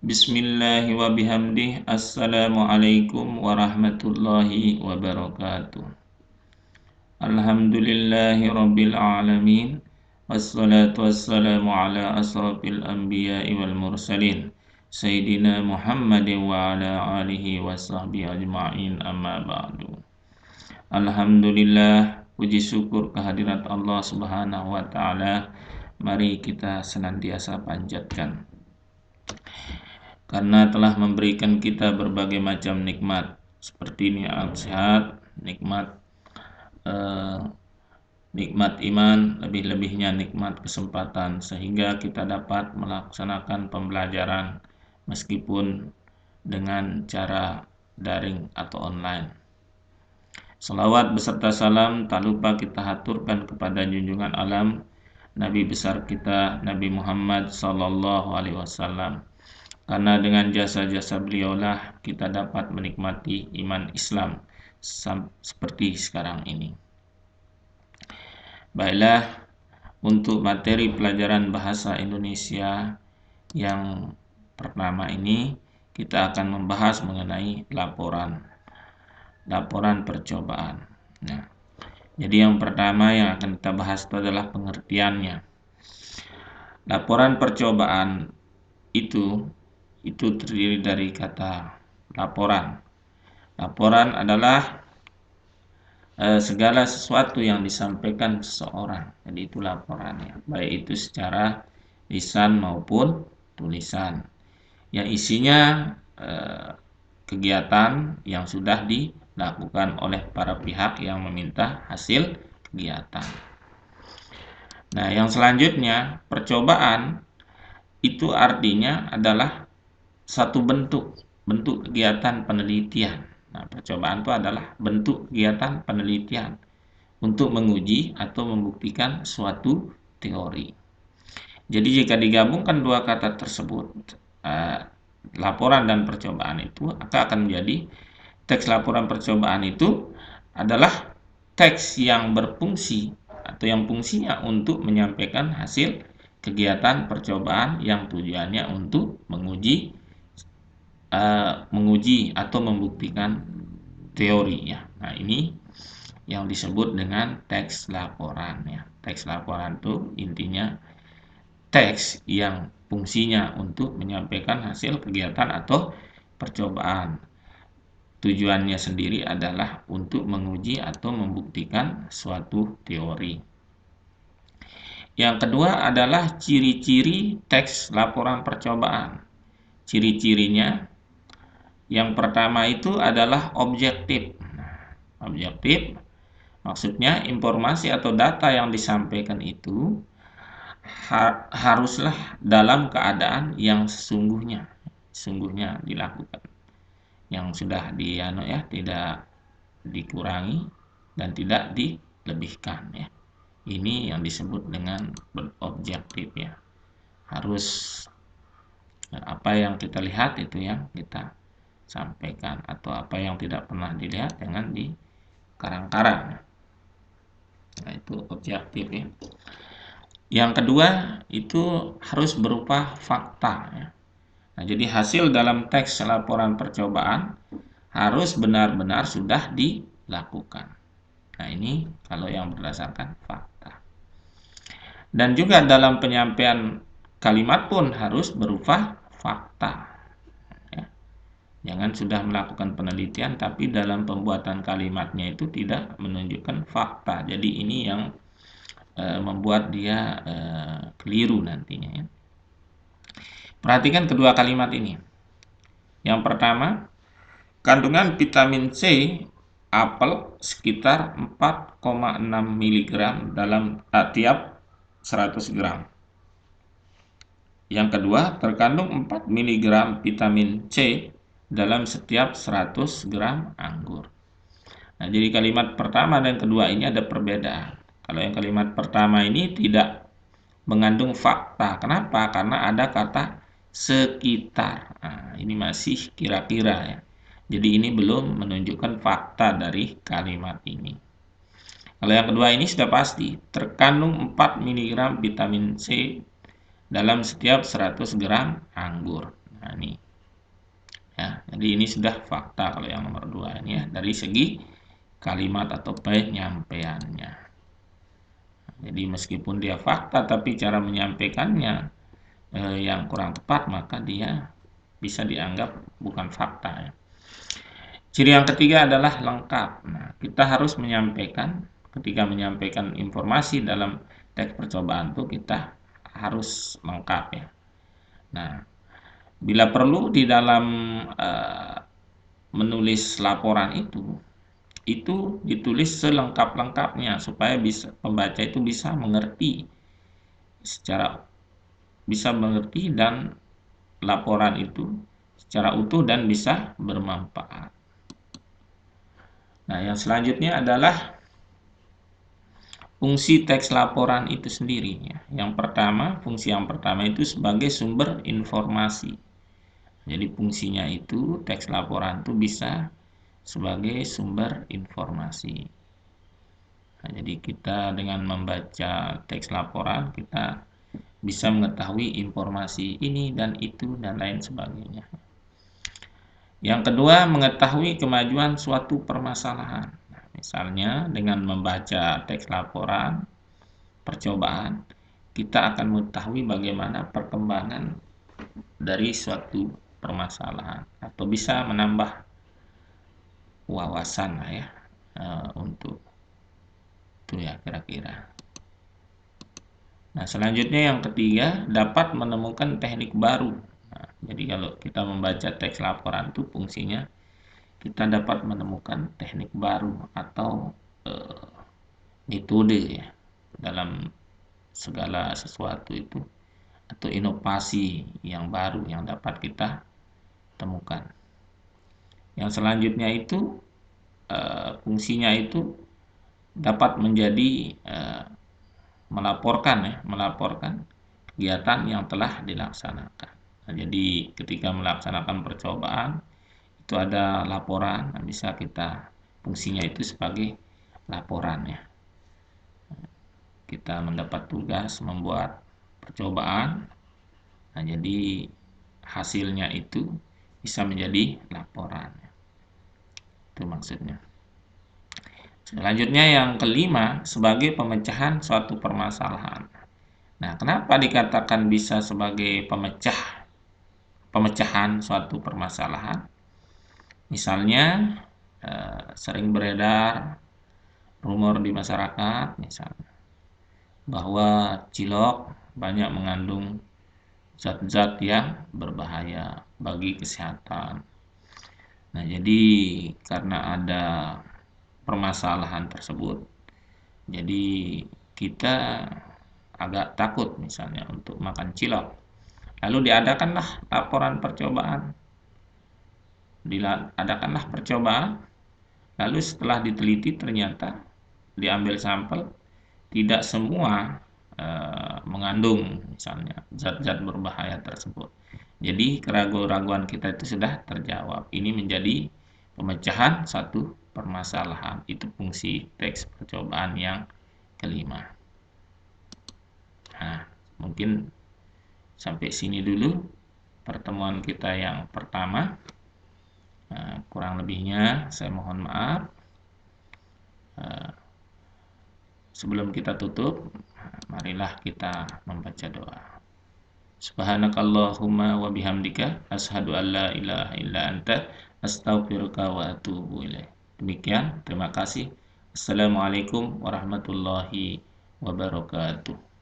Bismillahi wa bihamdih. Assalamualaikum warahmatullahi wabarakatuh. Alhamdulillahi rabbil alamin. Wassalatu wassalamu ala asrafil anbiya'i wal mursalin Sayyidina Muhammadin wa ala alihi wa sahbihi ajma'in, amma ba'du. Alhamdulillah, puji syukur kehadirat Allah subhanahu wa ta'ala. Mari kita senantiasa panjatkan, karena telah memberikan kita berbagai macam nikmat, seperti nikmat sehat, nikmat iman, lebih-lebihnya nikmat kesempatan, sehingga kita dapat melaksanakan pembelajaran meskipun dengan cara daring atau online. Salawat beserta salam tak lupa kita haturkan kepada junjungan alam Nabi besar kita, Nabi Muhammad sallallahu alaihi wasallam. Karena dengan jasa-jasa beliaulah kita dapat menikmati iman Islam seperti sekarang ini. Baiklah, untuk materi pelajaran bahasa Indonesia yang pertama ini, kita akan membahas mengenai laporan percobaan. Nah, jadi yang pertama yang akan kita bahas itu adalah pengertiannya. Laporan percobaan itu terdiri dari kata laporan. Laporan adalah segala sesuatu yang disampaikan seseorang. Jadi itu laporannya, baik itu secara lisan maupun tulisan, yang isinya kegiatan yang sudah dilakukan oleh para pihak yang meminta hasil kegiatan. Nah, yang selanjutnya, percobaan itu artinya adalah satu bentuk kegiatan penelitian. Nah, percobaan itu adalah bentuk kegiatan penelitian untuk menguji atau membuktikan suatu teori. Jadi jika digabungkan dua kata tersebut, laporan dan percobaan itu akan menjadi teks. Laporan percobaan itu adalah teks yang berfungsi atau yang fungsinya untuk menyampaikan hasil kegiatan percobaan yang tujuannya untuk menguji atau membuktikan teori ya. Nah, ini yang disebut dengan teks laporan ya. Teks laporan itu intinya teks yang fungsinya untuk menyampaikan hasil kegiatan atau percobaan. Tujuannya sendiri adalah untuk menguji atau membuktikan suatu teori. Yang kedua adalah ciri-ciri teks laporan percobaan. Ciri-cirinya, yang pertama itu adalah objektif. Objektif maksudnya informasi atau data yang disampaikan itu haruslah dalam keadaan yang sesungguhnya dilakukan, yang sudah tidak dikurangi dan tidak dilebihkan ya. Ini yang disebut dengan objektif ya. Harus apa yang kita lihat itu yang kita sampaikan, atau apa yang tidak pernah dilihat jangan dikarang-karang. Nah, itu objektif ya. Yang kedua itu harus berupa fakta ya. Nah, jadi hasil dalam teks laporan percobaan harus benar-benar sudah dilakukan. Nah, ini kalau yang berdasarkan fakta. Dan juga dalam penyampaian kalimat pun harus berupa fakta ya. Jangan sudah melakukan penelitian tapi dalam pembuatan kalimatnya itu tidak menunjukkan fakta. Jadi ini yang membuat dia keliru nantinya ya. Perhatikan kedua kalimat ini. Yang pertama, kandungan vitamin C apel sekitar 4,6 mg dalam tiap 100 gram. Yang kedua, terkandung 4 mg vitamin C dalam setiap 100 gram anggur. Nah, jadi kalimat pertama dan kedua ini ada perbedaan. Kalau yang kalimat pertama ini tidak mengandung fakta. Kenapa? Karena ada kata sekitar. Nah, ini masih kira-kira ya. Jadi ini belum menunjukkan fakta dari kalimat ini. Kalau yang kedua ini sudah pasti, terkandung 4 mg vitamin C dalam setiap 100 gram anggur. Nah, ini ya. Jadi ini sudah fakta kalau yang nomor 2 ini ya, dari segi kalimat atau penyampaiannya. Jadi meskipun dia fakta tapi cara menyampaikannya yang kurang tepat, maka dia bisa dianggap bukan fakta ya. Ciri yang ketiga adalah lengkap. Nah, kita harus menyampaikan, ketika menyampaikan informasi dalam teks percobaan itu kita harus lengkap ya. Nah, bila perlu di dalam menulis laporan itu ditulis selengkap-lengkapnya supaya pembaca itu bisa mengerti dan laporan itu secara utuh dan bisa bermanfaat. Nah, yang selanjutnya adalah fungsi teks laporan itu sendiri ya. Fungsi yang pertama itu sebagai sumber informasi. Jadi fungsinya itu teks laporan itu bisa sebagai sumber informasi. Nah, jadi kita dengan membaca teks laporan kita bisa mengetahui informasi ini dan itu dan lain sebagainya. Yang kedua, mengetahui kemajuan suatu permasalahan. Nah, misalnya dengan membaca teks laporan percobaan, kita akan mengetahui bagaimana perkembangan dari suatu permasalahan atau bisa menambah wawasan lah ya untuk itu ya kira-kira. Nah, selanjutnya yang ketiga, dapat menemukan teknik baru. Nah, jadi kalau kita membaca teks laporan itu fungsinya kita dapat menemukan teknik baru atau metode ya dalam segala sesuatu itu, atau inovasi yang baru yang dapat kita temukan. Yang selanjutnya itu fungsinya itu dapat menjadi melaporkan kegiatan yang telah dilaksanakan. Nah, jadi ketika melaksanakan percobaan itu ada laporan, nah bisa fungsinya itu sebagai laporan ya. Kita mendapat tugas membuat percobaan, nah jadi hasilnya itu bisa menjadi laporan. Itu maksudnya. Selanjutnya yang kelima, sebagai pemecahan suatu permasalahan. Nah, kenapa dikatakan bisa sebagai pemecahan suatu permasalahan? Misalnya sering beredar rumor di masyarakat misalnya bahwa cilok banyak mengandung zat-zat yang berbahaya bagi kesehatan. Nah, jadi karena ada permasalahan tersebut, jadi kita agak takut misalnya untuk makan cilok. Lalu diadakanlah laporan percobaan. Diadakanlah percobaan, lalu setelah diteliti ternyata diambil sampel, tidak semua mengandung misalnya zat-zat berbahaya tersebut. Jadi keraguan-keraguan kita itu sudah terjawab. Ini menjadi pemecahan satu permasalahan. Itu fungsi teks percobaan yang kelima. Nah, mungkin sampai sini dulu pertemuan kita yang pertama. Kurang lebihnya saya mohon maaf. Sebelum kita tutup, marilah kita membaca doa. Subhanakallahumma wa bihamdika asyhadu an la ilaha illa anta astaghfiruka wa atubu ilaik. Demikian, terima kasih. Assalamualaikum warahmatullahi wabarakatuh.